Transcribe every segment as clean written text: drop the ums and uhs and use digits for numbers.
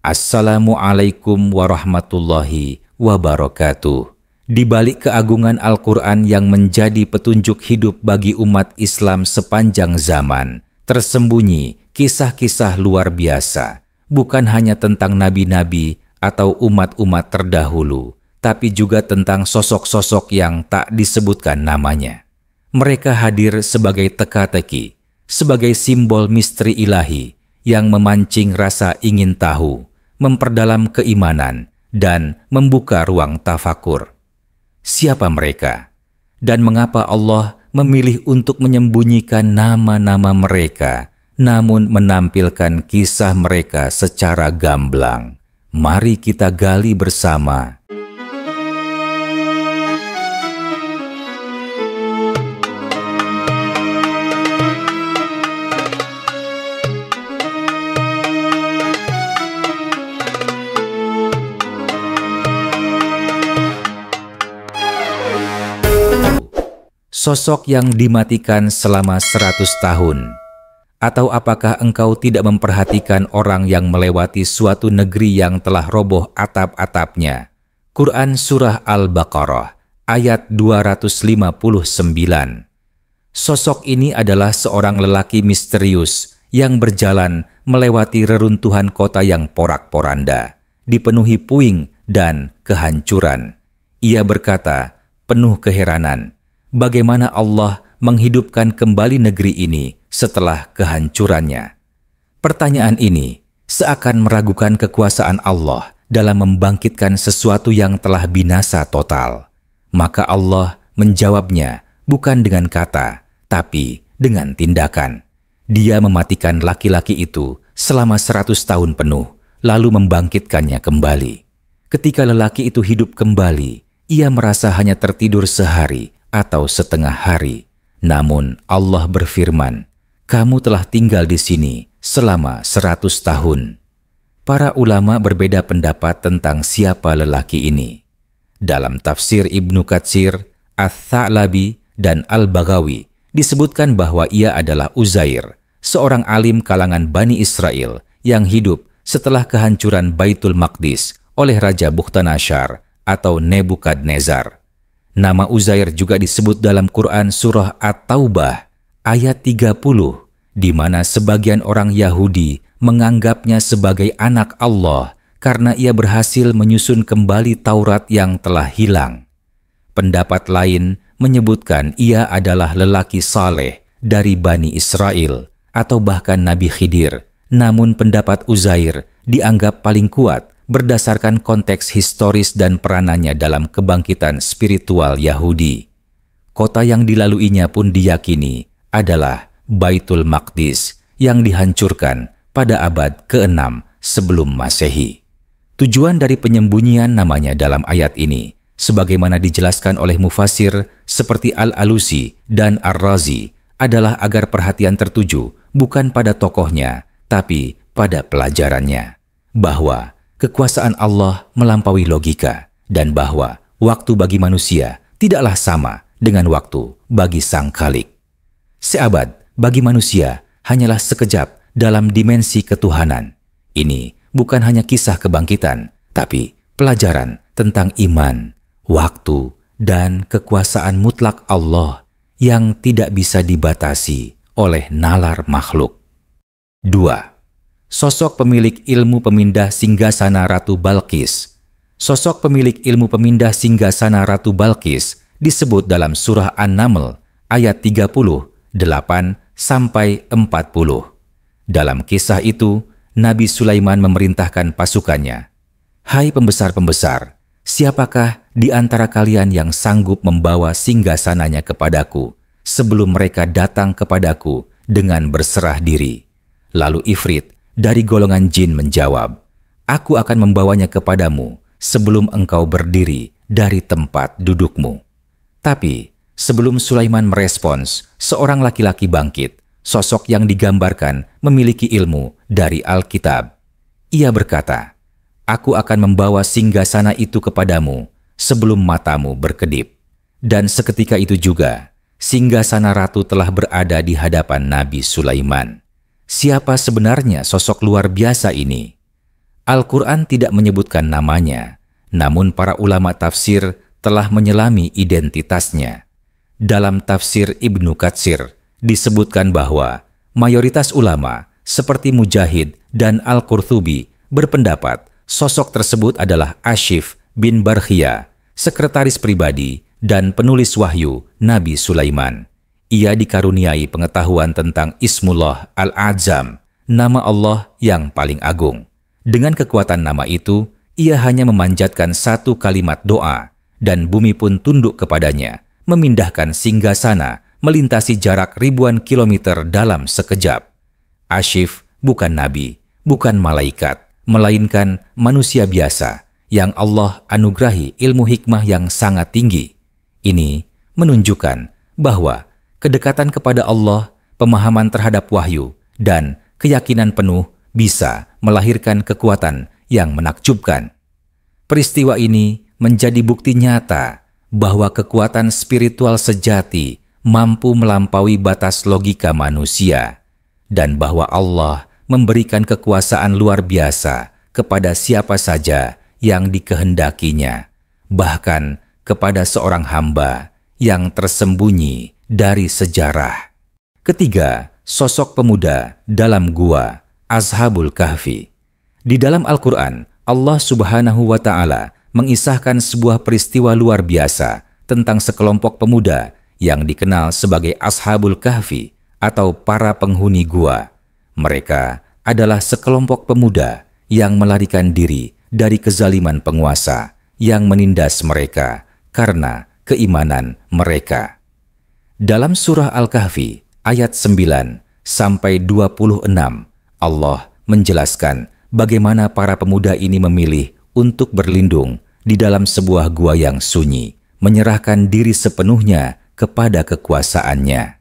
Assalamualaikum warahmatullahi wabarakatuh. Di balik keagungan Al-Quran yang menjadi petunjuk hidup bagi umat Islam sepanjang zaman, tersembunyi kisah-kisah luar biasa, bukan hanya tentang nabi-nabi atau umat-umat terdahulu, tapi juga tentang sosok-sosok yang tak disebutkan namanya. Mereka hadir sebagai teka-teki, sebagai simbol misteri ilahi yang memancing rasa ingin tahu, memperdalam keimanan, dan membuka ruang tafakur. Siapa mereka? Dan mengapa Allah memilih untuk menyembunyikan nama-nama mereka, namun menampilkan kisah mereka secara gamblang? Mari kita gali bersama. Sosok yang dimatikan selama 100 tahun. Atau apakah engkau tidak memperhatikan orang yang melewati suatu negeri yang telah roboh atap-atapnya? Quran Surah Al-Baqarah ayat 259. Sosok ini adalah seorang lelaki misterius yang berjalan melewati reruntuhan kota yang porak-poranda, dipenuhi puing dan kehancuran. Ia berkata, penuh keheranan, bagaimana Allah menghidupkan kembali negeri ini setelah kehancurannya? Pertanyaan ini seakan meragukan kekuasaan Allah dalam membangkitkan sesuatu yang telah binasa total. Maka Allah menjawabnya bukan dengan kata, tapi dengan tindakan. Dia mematikan laki-laki itu selama 100 tahun penuh, lalu membangkitkannya kembali. Ketika lelaki itu hidup kembali, ia merasa hanya tertidur sehari atau setengah hari. Namun Allah berfirman, kamu telah tinggal di sini selama 100 tahun. Para ulama berbeda pendapat tentang siapa lelaki ini. Dalam tafsir Ibnu Katsir, Ats-Tsa'labi, dan Al-Baghawi disebutkan bahwa ia adalah Uzair, seorang alim kalangan Bani Israel yang hidup setelah kehancuran Baitul Maqdis oleh Raja Bukhtanashar atau Nebukadnezar. Nama Uzair juga disebut dalam Quran Surah At-Taubah ayat 30, di mana sebagian orang Yahudi menganggapnya sebagai anak Allah karena ia berhasil menyusun kembali Taurat yang telah hilang. Pendapat lain menyebutkan ia adalah lelaki saleh dari Bani Israel atau bahkan Nabi Khidir. Namun pendapat Uzair dianggap paling kuat berdasarkan konteks historis dan peranannya dalam kebangkitan spiritual Yahudi. Kota yang dilaluinya pun diyakini adalah Baitul Maqdis yang dihancurkan pada abad ke-6 sebelum Masehi. Tujuan dari penyembunyian namanya dalam ayat ini, sebagaimana dijelaskan oleh mufasir seperti Al-Alusi dan Ar-Razi, adalah agar perhatian tertuju bukan pada tokohnya, tapi pada pelajarannya. Bahwa kekuasaan Allah melampaui logika, dan bahwa waktu bagi manusia tidaklah sama dengan waktu bagi Sang Khalik. Seabad bagi manusia hanyalah sekejap dalam dimensi ketuhanan. Ini bukan hanya kisah kebangkitan, tapi pelajaran tentang iman, waktu, dan kekuasaan mutlak Allah yang tidak bisa dibatasi oleh nalar makhluk. 2. Sosok pemilik ilmu pemindah singgasana Ratu Balqis. Sosok pemilik ilmu pemindah singgasana Ratu Balqis disebut dalam surah An-Naml ayat 38-40. Dalam kisah itu, Nabi Sulaiman memerintahkan pasukannya, hai pembesar-pembesar, siapakah di antara kalian yang sanggup membawa singgasananya kepadaku sebelum mereka datang kepadaku dengan berserah diri? Lalu Ifrit dari golongan jin menjawab, aku akan membawanya kepadamu sebelum engkau berdiri dari tempat dudukmu. Tapi sebelum Sulaiman merespons, seorang laki-laki bangkit, sosok yang digambarkan memiliki ilmu dari Alkitab. Ia berkata, aku akan membawa singgasana itu kepadamu sebelum matamu berkedip. Dan seketika itu juga, singgasana ratu telah berada di hadapan Nabi Sulaiman. Siapa sebenarnya sosok luar biasa ini? Al-Quran tidak menyebutkan namanya, namun para ulama tafsir telah menyelami identitasnya. Dalam tafsir Ibnu Katsir disebutkan bahwa mayoritas ulama seperti Mujahid dan Al-Qurtubi berpendapat sosok tersebut adalah Ashif bin Barkhia, sekretaris pribadi dan penulis wahyu Nabi Sulaiman. Ia dikaruniai pengetahuan tentang Ismullah Al-Azam, nama Allah yang paling agung. Dengan kekuatan nama itu, ia hanya memanjatkan satu kalimat doa, dan bumi pun tunduk kepadanya, memindahkan singgasana, melintasi jarak ribuan kilometer dalam sekejap. Ashif bukan nabi, bukan malaikat, melainkan manusia biasa yang Allah anugerahi ilmu hikmah yang sangat tinggi. Ini menunjukkan bahwa kedekatan kepada Allah, pemahaman terhadap wahyu, dan keyakinan penuh bisa melahirkan kekuatan yang menakjubkan. Peristiwa ini menjadi bukti nyata bahwa kekuatan spiritual sejati mampu melampaui batas logika manusia, dan bahwa Allah memberikan kekuasaan luar biasa kepada siapa saja yang dikehendakinya, bahkan kepada seorang hamba yang tersembunyi dari sejarah. Ketiga, sosok pemuda dalam gua, Ashabul Kahfi. Di dalam Al-Quran, Allah Subhanahu wa Ta'ala mengisahkan sebuah peristiwa luar biasa tentang sekelompok pemuda yang dikenal sebagai Ashabul Kahfi atau para penghuni gua. Mereka adalah sekelompok pemuda yang melarikan diri dari kezaliman penguasa yang menindas mereka karena keimanan mereka. Dalam surah Al-Kahfi ayat 9 sampai 26, Allah menjelaskan bagaimana para pemuda ini memilih untuk berlindung di dalam sebuah gua yang sunyi, menyerahkan diri sepenuhnya kepada kekuasaannya.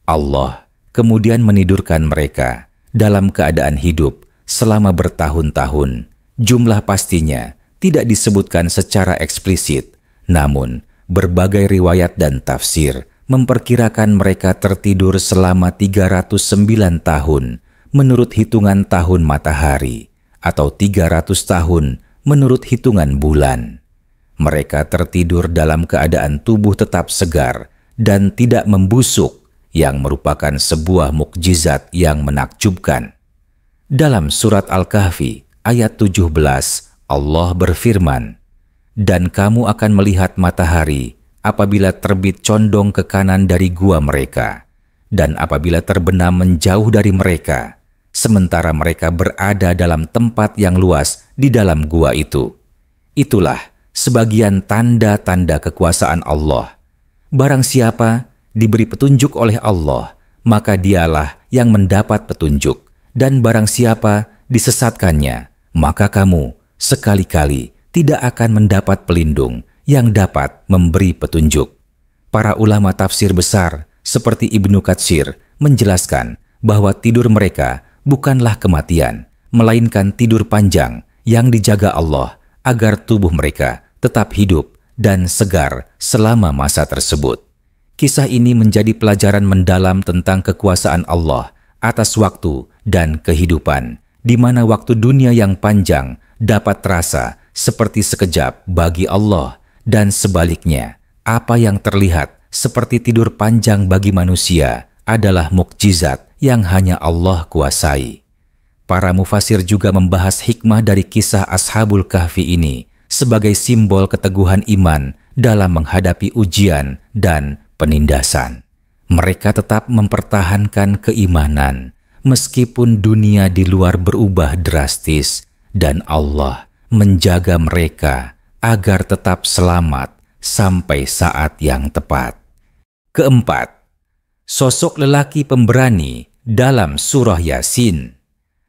Allah kemudian menidurkan mereka dalam keadaan hidup selama bertahun-tahun. Jumlah pastinya tidak disebutkan secara eksplisit, namun berbagai riwayat dan tafsir memperkirakan mereka tertidur selama 309 tahun menurut hitungan tahun matahari atau 300 tahun menurut hitungan bulan. Mereka tertidur dalam keadaan tubuh tetap segar dan tidak membusuk, yang merupakan sebuah mukjizat yang menakjubkan. Dalam surat Al-Kahfi ayat 17, Allah berfirman, "Dan kamu akan melihat matahari apabila terbit condong ke kanan dari gua mereka, dan apabila terbenam menjauh dari mereka, sementara mereka berada dalam tempat yang luas di dalam gua itu. Itulah sebagian tanda-tanda kekuasaan Allah. Barang siapa diberi petunjuk oleh Allah, maka dialah yang mendapat petunjuk, dan barang siapa disesatkannya, maka kamu sekali-kali tidak akan mendapat pelindung yang dapat memberi petunjuk." Para ulama tafsir besar seperti Ibnu Katsir menjelaskan bahwa tidur mereka bukanlah kematian, melainkan tidur panjang yang dijaga Allah agar tubuh mereka tetap hidup dan segar selama masa tersebut. Kisah ini menjadi pelajaran mendalam tentang kekuasaan Allah atas waktu dan kehidupan, di mana waktu dunia yang panjang dapat terasa seperti sekejap bagi Allah, dan sebaliknya, apa yang terlihat seperti tidur panjang bagi manusia adalah mukjizat yang hanya Allah kuasai. Para mufasir juga membahas hikmah dari kisah Ashabul Kahfi ini sebagai simbol keteguhan iman dalam menghadapi ujian dan penindasan. Mereka tetap mempertahankan keimanan meskipun dunia di luar berubah drastis, dan Allah menjaga mereka agar tetap selamat sampai saat yang tepat. Keempat, sosok lelaki pemberani dalam surah Yasin.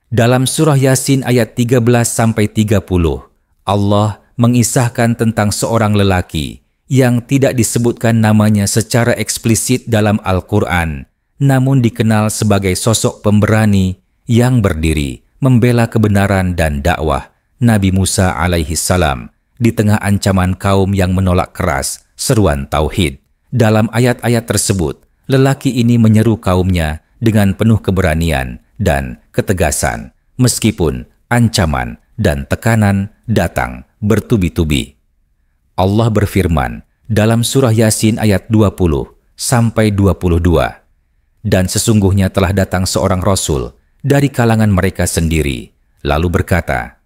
Dalam surah Yasin ayat 13-30, Allah mengisahkan tentang seorang lelaki yang tidak disebutkan namanya secara eksplisit dalam Al-Quran, namun dikenal sebagai sosok pemberani yang berdiri membela kebenaran dan dakwah Nabi Musa alaihi salam di tengah ancaman kaum yang menolak keras seruan tauhid. Dalam ayat-ayat tersebut, lelaki ini menyeru kaumnya dengan penuh keberanian dan ketegasan, meskipun ancaman dan tekanan datang bertubi-tubi. Allah berfirman dalam surah Yasin ayat 20 sampai 22, "Dan sesungguhnya telah datang seorang Rasul dari kalangan mereka sendiri, lalu berkata,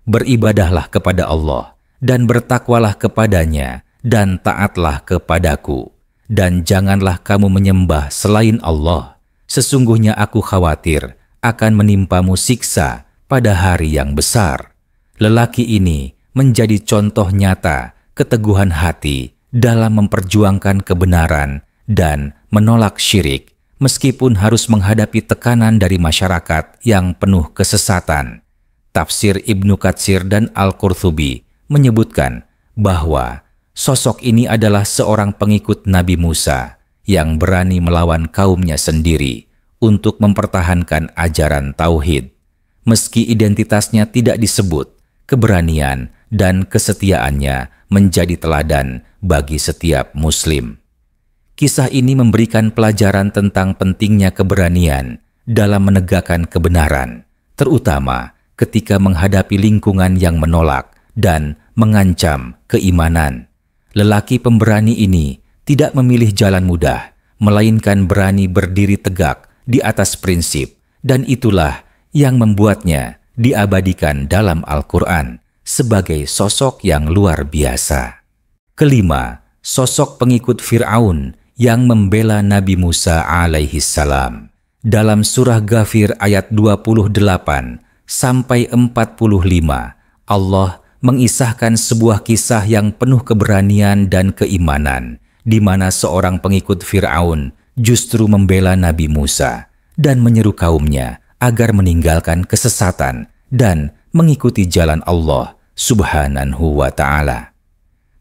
Beribadahlah kepada Allah, dan bertakwalah kepadanya, dan taatlah kepadaku, dan janganlah kamu menyembah selain Allah. Sesungguhnya aku khawatir akan menimpamu siksa pada hari yang besar." Lelaki ini menjadi contoh nyata keteguhan hati dalam memperjuangkan kebenaran dan menolak syirik, meskipun harus menghadapi tekanan dari masyarakat yang penuh kesesatan. Tafsir Ibnu Katsir dan Al-Qurtubi menyebutkan bahwa sosok ini adalah seorang pengikut Nabi Musa yang berani melawan kaumnya sendiri untuk mempertahankan ajaran tauhid. Meski identitasnya tidak disebut, keberanian dan kesetiaannya menjadi teladan bagi setiap muslim. Kisah ini memberikan pelajaran tentang pentingnya keberanian dalam menegakkan kebenaran, terutama ketika menghadapi lingkungan yang menolak dan mengancam keimanan. Lelaki pemberani ini tidak memilih jalan mudah, melainkan berani berdiri tegak di atas prinsip, dan itulah yang membuatnya diabadikan dalam Al-Quran sebagai sosok yang luar biasa. Kelima, sosok pengikut Fir'aun yang membela Nabi Musa alaihissalam. Dalam surah Ghafir ayat 28 sampai 45, Allah mengisahkan sebuah kisah yang penuh keberanian dan keimanan, di mana seorang pengikut Fir'aun justru membela Nabi Musa dan menyeru kaumnya agar meninggalkan kesesatan dan mengikuti jalan Allah Subhanahu wa Ta'ala.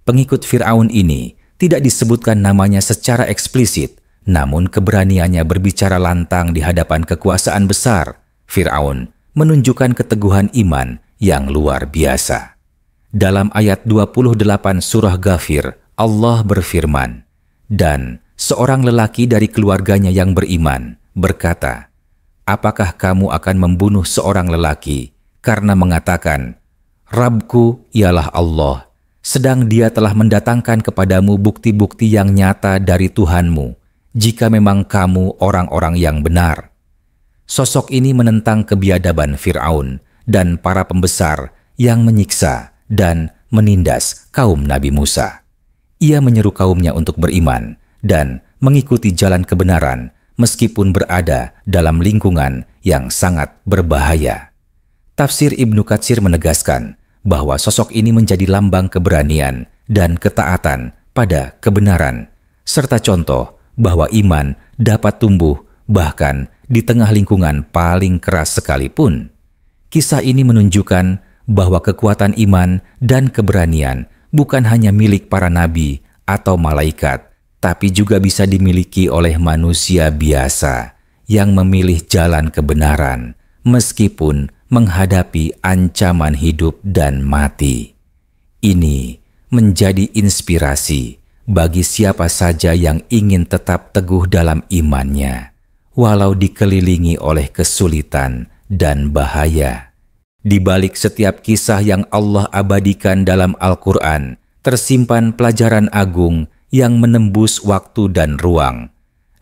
Pengikut Fir'aun ini tidak disebutkan namanya secara eksplisit, namun keberaniannya berbicara lantang di hadapan kekuasaan besar Fir'aun menunjukkan keteguhan iman yang luar biasa. Dalam ayat 28 surah Ghafir, Allah berfirman, "Dan seorang lelaki dari keluarganya yang beriman berkata, Apakah kamu akan membunuh seorang lelaki karena mengatakan, Rabbku ialah Allah, sedang dia telah mendatangkan kepadamu bukti-bukti yang nyata dari Tuhanmu, jika memang kamu orang-orang yang benar." Sosok ini menentang kebiadaban Fir'aun dan para pembesar yang menyiksa dan menindas kaum Nabi Musa. Ia menyeru kaumnya untuk beriman dan mengikuti jalan kebenaran meskipun berada dalam lingkungan yang sangat berbahaya. Tafsir Ibnu Katsir menegaskan bahwa sosok ini menjadi lambang keberanian dan ketaatan pada kebenaran, serta contoh bahwa iman dapat tumbuh bahkan di tengah lingkungan paling keras sekalipun. Kisah ini menunjukkan bahwa kekuatan iman dan keberanian bukan hanya milik para nabi atau malaikat, tapi juga bisa dimiliki oleh manusia biasa yang memilih jalan kebenaran meskipun menghadapi ancaman hidup dan mati. Ini menjadi inspirasi bagi siapa saja yang ingin tetap teguh dalam imannya, walau dikelilingi oleh kesulitan dan bahaya. Di balik setiap kisah yang Allah abadikan dalam Al-Quran, tersimpan pelajaran agung yang menembus waktu dan ruang.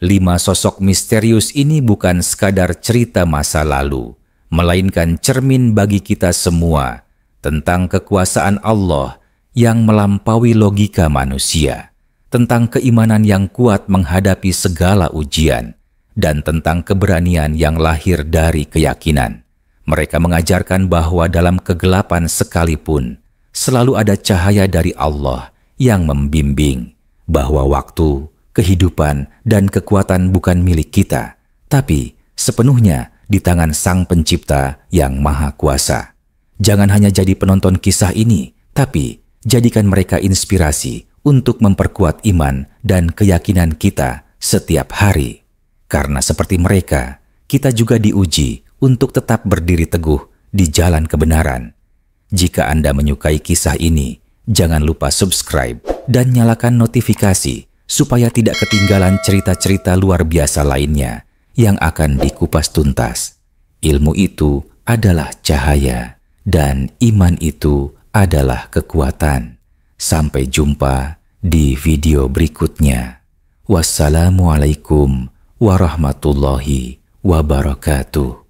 5 sosok misterius ini bukan sekadar cerita masa lalu, melainkan cermin bagi kita semua tentang kekuasaan Allah yang melampaui logika manusia, tentang keimanan yang kuat menghadapi segala ujian, dan tentang keberanian yang lahir dari keyakinan. Mereka mengajarkan bahwa dalam kegelapan sekalipun, selalu ada cahaya dari Allah yang membimbing, bahwa waktu, kehidupan, dan kekuatan bukan milik kita, tapi sepenuhnya di tangan Sang Pencipta yang Maha Kuasa. Jangan hanya jadi penonton kisah ini, tapi jadikan mereka inspirasi untuk memperkuat iman dan keyakinan kita setiap hari. Karena seperti mereka, kita juga diuji untuk tetap berdiri teguh di jalan kebenaran. Jika Anda menyukai kisah ini, jangan lupa subscribe dan nyalakan notifikasi supaya tidak ketinggalan cerita-cerita luar biasa lainnya yang akan dikupas tuntas. Ilmu itu adalah cahaya, dan iman itu adalah kekuatan. Sampai jumpa di video berikutnya. Wassalamualaikum warahmatullahi wabarakatuh.